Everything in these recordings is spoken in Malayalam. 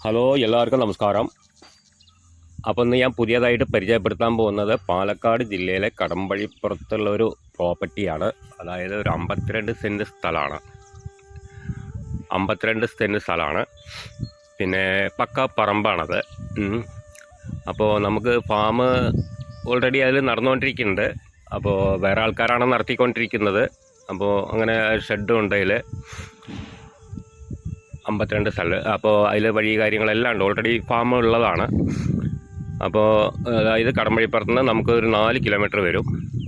ഹലോ, എല്ലാവർക്കും നമസ്കാരം. അപ്പോൾ ഇന്ന് ഞാൻ പുതിയതായിട്ട് പരിചയപ്പെടുത്താൻ പോകുന്നത് പാലക്കാട് ജില്ലയിലെ കടമ്പഴിപ്പുറത്തുള്ള ഒരു പ്രോപ്പർട്ടിയാണ്. അതായത് ഒരു 52 സെൻറ്റ് സ്ഥലമാണ്. 52 സെൻറ്റ് സ്ഥലമാണ്. പിന്നെ പക്ക പറമ്പാണത്. അപ്പോൾ നമുക്ക് ഫാം ഓൾറെഡി അതിൽ നടന്നുകൊണ്ടിരിക്കുന്നുണ്ട്. അപ്പോൾ വേറെ ആൾക്കാരാണ് നടത്തിക്കൊണ്ടിരിക്കുന്നത്. അപ്പോൾ അങ്ങനെ ഷെഡും ഉണ്ട് അതിൽ 52 സ്ഥലം. അപ്പോൾ അതിൽ വഴി കാര്യങ്ങളെല്ലാം ഉണ്ട്. ഓൾറെഡി ഫാം ഉള്ളതാണ്. അപ്പോൾ അതായത് കടമ്പഴിപ്പുറത്ത് നിന്ന് നമുക്കൊരു 4 കിലോമീറ്റർ വരും.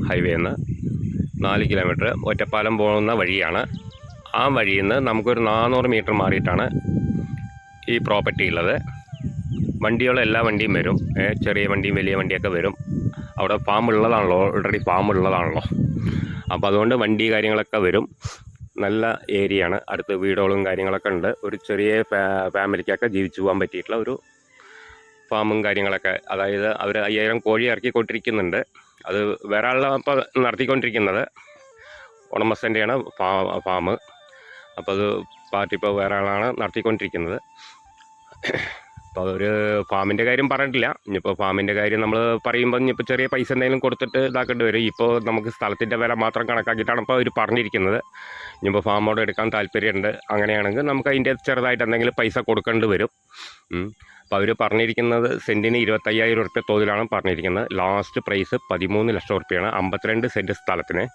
ഹൈവേയിൽ നിന്ന് 4 കിലോമീറ്റർ ഒറ്റപ്പാലം പോകുന്ന വഴിയാണ്. ആ വഴിയിൽ നിന്ന് നമുക്കൊരു 400 മീറ്റർ മാറിയിട്ടാണ് ഈ പ്രോപ്പർട്ടി ഉള്ളത്. എല്ലാ വണ്ടിയും വരും. ചെറിയ വണ്ടിയും വലിയ വണ്ടിയൊക്കെ വരും. അവിടെ ഫാം ഉള്ളതാണല്ലോ, ഓൾറെഡി ഫാം ഉള്ളതാണല്ലോ. അപ്പോൾ അതുകൊണ്ട് വണ്ടി കാര്യങ്ങളൊക്കെ വരും. നല്ല ഏരിയയാണ്. അടുത്ത് വീടുകളും കാര്യങ്ങളൊക്കെ ഉണ്ട്. ഒരു ചെറിയ ഫാമിലിക്കൊക്കെ ജീവിച്ചു പോകാൻ പറ്റിയിട്ടുള്ള ഒരു ഫാമും കാര്യങ്ങളൊക്കെ. അതായത് അവർ 5000 കോഴി ഇറക്കിക്കൊണ്ടിരിക്കുന്നുണ്ട്. അത് വേറെ ആളാണ് ഇപ്പോൾ നടത്തിക്കൊണ്ടിരിക്കുന്നത്. ഉടമസ്ഥൻ്റെയാണ് ഫാം. അപ്പോൾ അത് പാർട്ടി ഇപ്പോൾ വേറെ ആളാണ് നടത്തിക്കൊണ്ടിരിക്കുന്നത്. അപ്പോൾ അതൊരു ഫാമിൻ്റെ കാര്യം പറഞ്ഞിട്ടില്ല. ഇനിയിപ്പോൾ ഫാമിൻ്റെ കാര്യം നമ്മൾ പറയുമ്പോൾ ഇനിയിപ്പോൾ ചെറിയ പൈസ എന്തെങ്കിലും കൊടുത്തിട്ട് ഇതാക്കേണ്ടി വരും. ഇപ്പോൾ നമുക്ക് സ്ഥലത്തിൻ്റെ വില മാത്രം കണക്കാക്കിയിട്ടാണ് ഇപ്പോൾ അവർ പറഞ്ഞിരിക്കുന്നത്. ഇനിയിപ്പോൾ ഫാമോട് എടുക്കാൻ താല്പര്യമുണ്ട്. അങ്ങനെയാണെങ്കിൽ നമുക്ക് അതിൻ്റെ ചെറുതായിട്ട് എന്തെങ്കിലും പൈസ കൊടുക്കേണ്ടി വരും. അപ്പോൾ അവർ പറഞ്ഞിരിക്കുന്നത് സെൻറ്റിന് 25,000 റുപ്യ തോതിലാണ് പറഞ്ഞിരിക്കുന്നത്. ലാസ്റ്റ് പ്രൈസ് 13 ലക്ഷം റുപ്യയാണ്. 52 സെൻറ്റ് സ്ഥലത്തിന്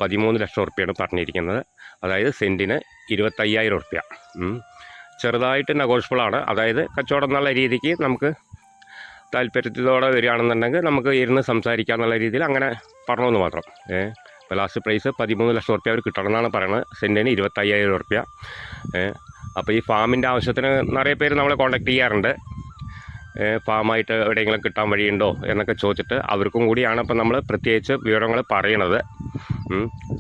13 ലക്ഷം റുപ്യയാണ് പറഞ്ഞിരിക്കുന്നത്. അതായത് സെൻറ്റിന് 25,000 റുപ്യ. ചെറുതായിട്ട് നെഗോഷ്യബിളാണ്. അതായത് കച്ചവടം എന്നുള്ള രീതിക്ക് നമുക്ക് താല്പര്യത്തോടെ വരികയാണെന്നുണ്ടെങ്കിൽ നമുക്ക് ഇരുന്ന് സംസാരിക്കാമെന്നുള്ള രീതിയിൽ അങ്ങനെ പറഞ്ഞതെന്ന് മാത്രം. ഇപ്പോൾ ലാസ്റ്റ് പ്രൈസ് 13 ലക്ഷം റുപ്യ അവർ കിട്ടണമെന്നാണ് പറയുന്നത്. സെൻറ്റിന് 25,000 റുപ്യ. അപ്പോൾ ഈ ഫാമിൻ്റെ ആവശ്യത്തിന് നിറയെ പേര് നമ്മളെ കോൺടാക്ട് ചെയ്യാറുണ്ട്. ഫാമായിട്ട് എവിടെയെങ്കിലും കിട്ടാൻ വഴിയുണ്ടോ എന്നൊക്കെ ചോദിച്ചിട്ട് അവർക്കും കൂടിയാണ് ഇപ്പോൾ നമ്മൾ പ്രത്യേകിച്ച് വിവരങ്ങൾ പറയണത്.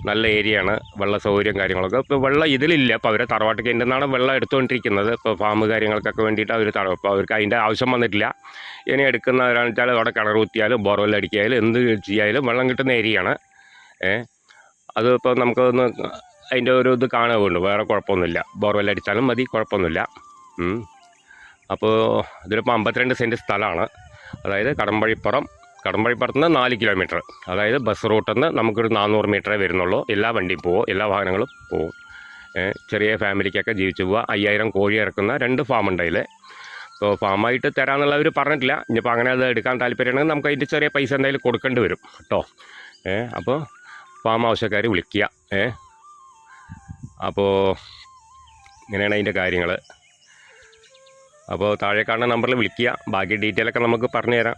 നല്ല ഏരിയയാണ്. വെള്ള സൗകര്യം കാര്യങ്ങളൊക്കെ. ഇപ്പോൾ വെള്ളം ഇതിലില്ല. അപ്പോൾ അവരെ തറവാട്ട് കിണറ്റിൽ നിന്നാണ് വെള്ളം എടുത്തുകൊണ്ടിരിക്കുന്നത്. ഇപ്പോൾ ഫാം കാര്യങ്ങൾക്കൊക്കെ വേണ്ടിയിട്ട് അപ്പോൾ അവർക്ക് അതിൻ്റെ ആവശ്യം വന്നിട്ടില്ല. ഇനി എടുക്കുന്നവരാണെന്ന് വെച്ചാൽ അവിടെ കിണർ കുത്തിയാലും ബോർവെൽ അടിക്കായാലും എന്ത് ചെയ്യായാലും വെള്ളം കിട്ടുന്ന ഏരിയയാണ്. അതിപ്പോൾ നമുക്കൊന്ന് അതിൻ്റെ ഒരു ഇത് കാണുകയുള്ളൂ. വേറെ കുഴപ്പമൊന്നുമില്ല. ബോർവെൽ അടിച്ചാലും മതി, കുഴപ്പമൊന്നുമില്ല. അപ്പോൾ ഇതിലിപ്പോൾ 52 സെൻറ്റ് സ്ഥലമാണ്. അതായത് കടമ്പഴിപ്പുറത്ത് നിന്ന് 4 കിലോമീറ്റർ. അതായത് ബസ് റൂട്ടിൽ നിന്ന് നമുക്കൊരു 400 മീറ്ററേ വരുന്നുള്ളൂ. എല്ലാ വണ്ടിയും പോവും, എല്ലാ വാഹനങ്ങളും പോവും. ചെറിയ ഫാമിലിക്കൊക്കെ ജീവിച്ചു പോവുക. 5000 കോഴി ഇറക്കുന്ന 2 ഫാമുണ്ട് അതിൽ. അപ്പോൾ ഫാമായിട്ട് തരാമെന്നുള്ളവർ പറഞ്ഞിട്ടില്ല. ഇനിയിപ്പോൾ അങ്ങനെ അത് എടുക്കാൻ താല്പര്യമുണ്ടെങ്കിൽ നമുക്ക് അതിൻ്റെ ചെറിയ പൈസ എന്തായാലും കൊടുക്കേണ്ടി വരും കേട്ടോ. അപ്പോൾ ഫാം ആവശ്യക്കാർ വിളിക്കുക. അപ്പോൾ ഇങ്ങനെയാണ് അതിൻ്റെ കാര്യങ്ങൾ. അപ്പോൾ താഴെ കാണുന്ന നമ്പറിൽ വിളിക്കുക. ബാക്കി ഡീറ്റെയിലൊക്കെ നമുക്ക് പറഞ്ഞു തരാം.